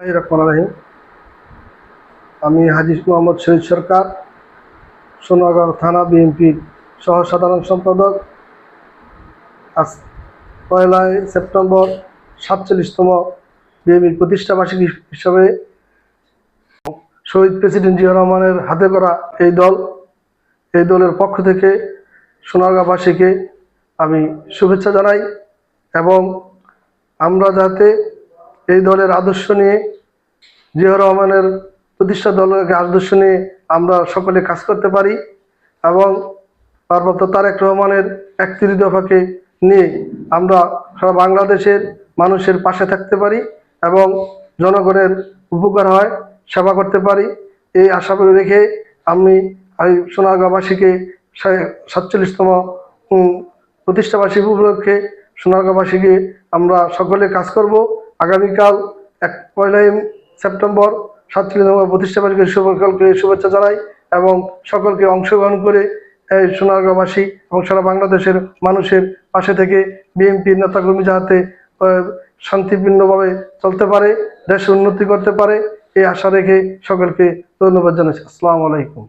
রহমানির রহিম। আমি হাজী মোহাম্মদ শহীদ সরকার, সোনারগাঁও থানা বিএনপির সহ সাধারণ সম্পাদক। আজ 1 সেপ্টেম্বর 47তম বিএনপির প্রতিষ্ঠাবার্ষিকী হিসাবে শহীদ প্রেসিডেন্ট জিয়া রহমানের হাতে করা এই দলের পক্ষ থেকে সোনারগাঁওবাসীকে আমি শুভেচ্ছা জানাই এবং আমরা যাতে এই দলের আদর্শ নিয়ে, জিয়া রহমানের প্রতিষ্ঠা দলের আদর্শ নিয়ে আমরা সকলে কাজ করতে পারি এবং পার্বত্য তারেক রহমানের 31 দফাকে নিয়ে আমরা সারা বাংলাদেশের মানুষের পাশে থাকতে পারি এবং জনগণের উপকার হয়, সেবা করতে পারি। এই আশা করে রেখে আমি সোনারগাঁওবাসীকে 47তম প্রতিষ্ঠাবার্ষিকী উপলক্ষে সোনারগাঁওবাসীকে আমরা সকলে কাজ করব। আগামীকাল 1 সেপ্টেম্বর 47তম প্রতিষ্ঠাবার্ষিকী সকলকে শুভেচ্ছা জানাই এবং সকলকে অংশগ্রহণ করে এই সোনারগাঁওবাসী এবং সারা বাংলাদেশের মানুষের পাশে থেকে বিএনপির নেতাকর্মী যাতে শান্তিপূর্ণভাবে চলতে পারে, দেশের উন্নতি করতে পারে, এই আশা রেখে সকলকে ধন্যবাদ জানাচ্ছি। আসসালামু আলাইকুম।